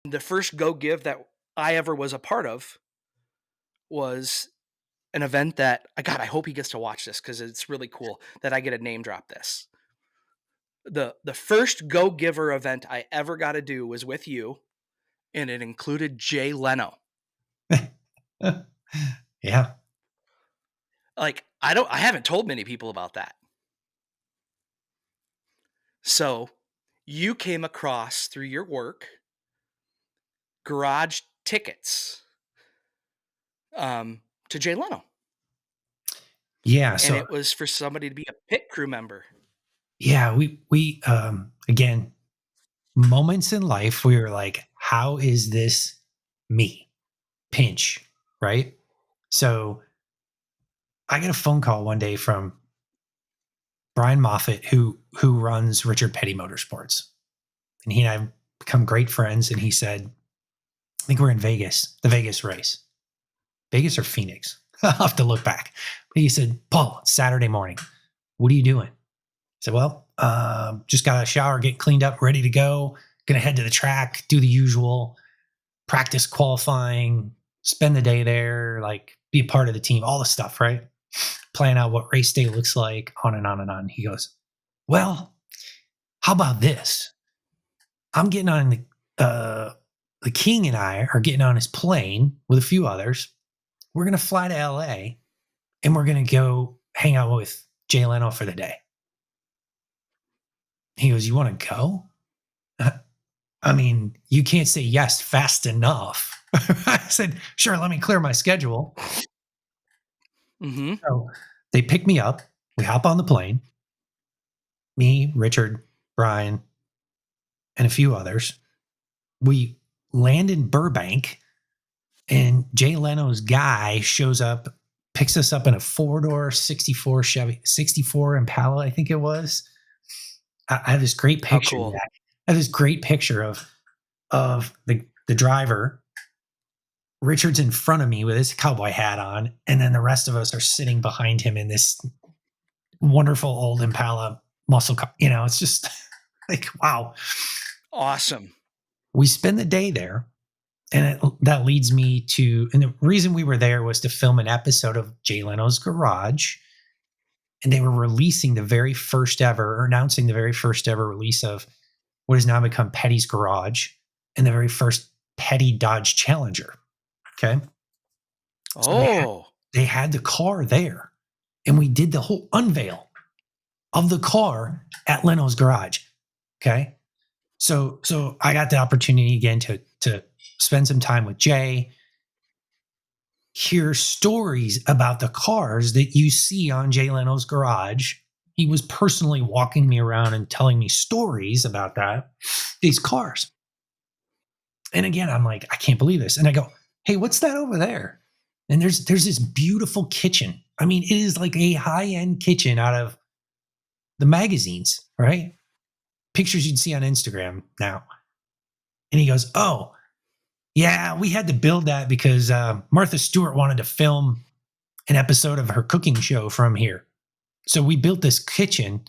The first Go Give that I ever was a part of was an event that, God, I hope he gets to watch this because it's really cool that I get to name drop this. The first Go Giver event I ever got to do was with you, and it included Jay Leno. Yeah. Like, I haven't told many people about that. So you came across through your work garage tickets to Jay Leno. Yeah. And So it was for somebody to be a pit crew member. yeah, we again, moments in life we were like, how is this me? Pinch, right? So I get a phone call one day from Brian Moffat, who runs Richard Petty Motorsports. And he and I have become great friends. And he said, I think we're in Vegas, the Vegas race. Vegas or Phoenix? I'll have to look back. But he said, Paul, it's Saturday morning. What are you doing? I said, well, just got a shower, get cleaned up, ready to go. Gonna head to the track, do the usual, practice qualifying, spend the day there, like be a part of the team, all the stuff, right? Plan out what race day looks like, on and on and on. He goes, well, how about this? I'm getting on the King and I are getting on his plane with a few others. We're going to fly to LA and we're going to go hang out with Jay Leno for the day. He goes, you want to go? I mean, you can't say yes fast enough. I said, sure, let me clear my schedule. Mm-hmm. So they pick me up. We hop on the plane. Me, Richard, Brian, and a few others. We land in Burbank, and Jay Leno's guy shows up, picks us up in a 4-door 64 Chevy, 64 Impala, I think it was. I have this great picture. How cool. I have this great picture of the driver. Richard's in front of me with his cowboy hat on, and then the rest of us are sitting behind him in this wonderful old Impala muscle car. You know, it's just like, wow. Awesome. We spend the day there, and that leads me to, and the reason we were there was to film an episode of Jay Leno's Garage. And they were releasing the very first ever, or announcing the very first ever release of what has now become Petty's Garage and the very first Petty Dodge Challenger. Okay. So they had the car there, and we did the whole unveil of the car at Leno's Garage. Okay. So I got the opportunity again to spend some time with Jay, hear stories about the cars that you see on Jay Leno's Garage. He was personally walking me around and telling me stories about these cars. And again, I'm like, I can't believe this. And I go, hey, what's that over there? And there's this beautiful kitchen. I mean, it is like a high-end kitchen out of the magazines, right? Pictures you'd see on Instagram now. And he goes, oh, yeah, we had to build that because Martha Stewart wanted to film an episode of her cooking show from here. So we built this kitchen.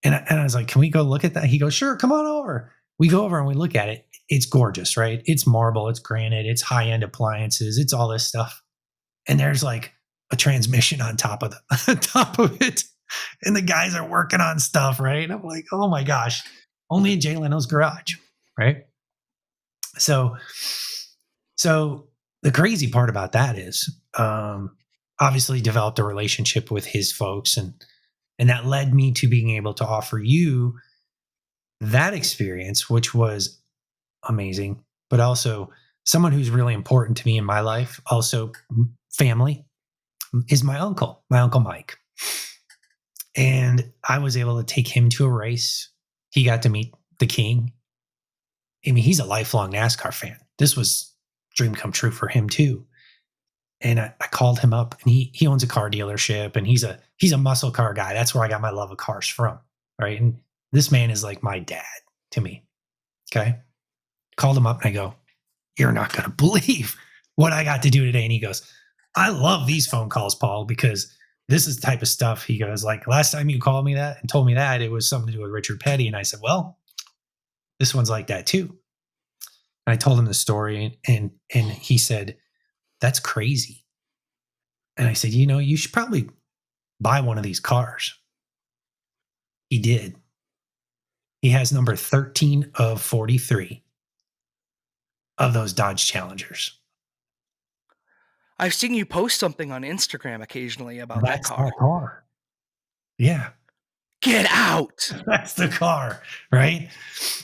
And I was like, can we go look at that? He goes, sure, come on over. We go over and we look at it. It's gorgeous, right? It's marble, it's granite, it's high-end appliances, it's all this stuff. And there's like a transmission on top of it. And the guys are working on stuff, right? And I'm like, oh my gosh, only in Jay Leno's Garage, right? So the crazy part about that is obviously developed a relationship with his folks, and that led me to being able to offer you that experience, which was amazing, but also someone who's really important to me in my life, also family, is my Uncle Mike. And I was able to take him to a race. He got to meet the King. I mean, he's a lifelong NASCAR fan. This was dream come true for him too. And I called him up, and he owns a car dealership, and he's a muscle car guy. That's where I got my love of cars from, right? And this man is like my dad to me. Okay. Called him up and I go, you're not going to believe what I got to do today. And he goes, I love these phone calls, Paul, because this is the type of stuff. He goes, like, last time you called me that and told me that, it was something to do with Richard Petty. And I said, well, this one's like that too. I told him the story, and he said, "That's crazy." And I said, "You should probably buy one of these cars." He did. He has number 13 of 43 of those Dodge Challengers. I've seen you post something on Instagram occasionally about that That's that car. car. Yeah, Get out! that's the car, right?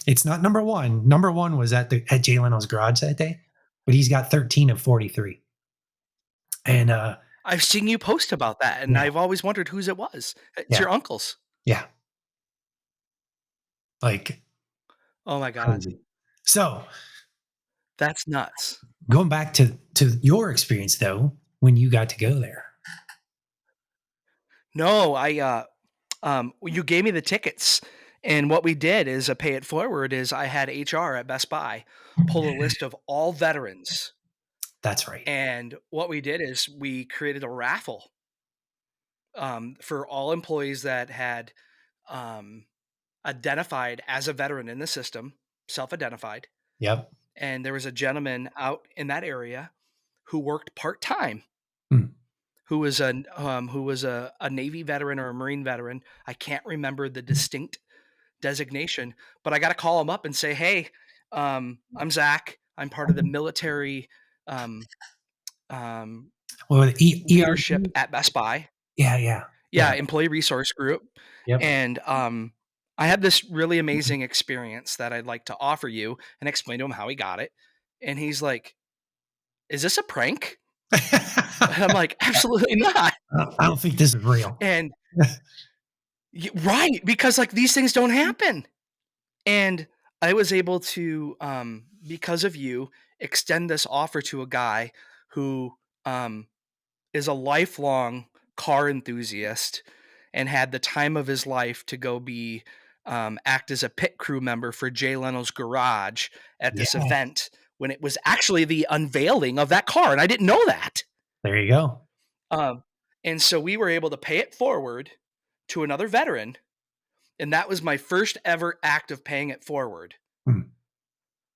It's not number one. Number one was at Jay Leno's garage that day, but he's got 13 of 43. And I've seen you post about that, and yeah, I've always wondered whose it was. It's yeah, your uncle's. yeah, like Oh my god. crazy. So That's nuts. going back to your experience though, when you got to go there. No, you gave me the tickets, and what we did is a pay it forward is I had HR at Best Buy pull a list of all veterans, That's right. and what we did is we created a raffle, for all employees that had, um, identified as a veteran in the system, self-identified, Yep. and there was a gentleman out in that area who worked part-time, Mm. who was a Navy veteran or a Marine veteran. I can't remember the distinct designation, but I got to call him up and say, "Hey, I'm Zach. I'm part of the military um, um, Well, leadership ERG. at Best Buy. Yeah, yeah, Yeah, yeah. employee resource group, Yep. and I had this really amazing experience that I'd like to offer you," and explain to him how he got it, and he's like, "Is this a prank?" And I'm like, "Absolutely not." I don't think this is real. And right, because like these things don't happen. And I was able to, because of you, extend this offer to a guy who um, is a lifelong car enthusiast and had the time of his life to go be act as a pit crew member for Jay Leno's garage at this Yeah, event when it was actually the unveiling of that car, and I didn't know that. there you go. Um, and so we were able to pay it forward to another veteran, and that was my first ever act of paying it forward Mm.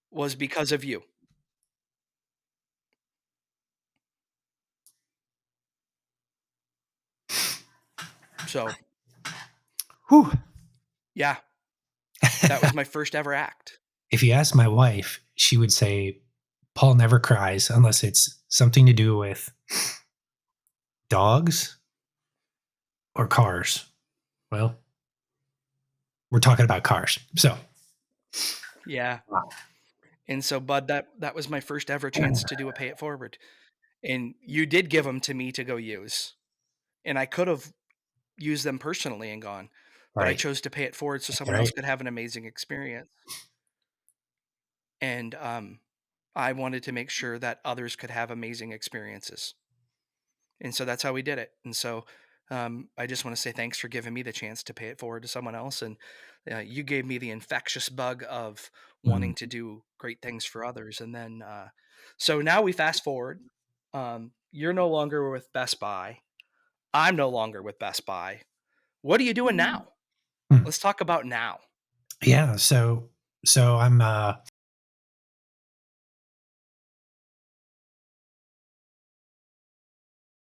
was because of you. So, Whew. yeah, that was my first ever act. If you ask my wife, she would say Paul never cries unless it's something to do with dogs or cars. Well, we're talking about cars. So, Yeah. And so, bud, that was my first ever chance to do a pay it forward. And you did give them to me to go use. And I could have used them personally and gone, but I right, chose to pay it forward so someone else right. could have an amazing experience. And I wanted to make sure that others could have amazing experiences. And so that's how we did it. And so I just want to say thanks for giving me the chance to pay it forward to someone else. And you gave me the infectious bug of Mm. wanting to do great things for others. And then, so now we fast forward. You're no longer with Best Buy. I'm no longer with Best Buy. What are you doing now? Mm. Let's talk about now. Yeah. So I'm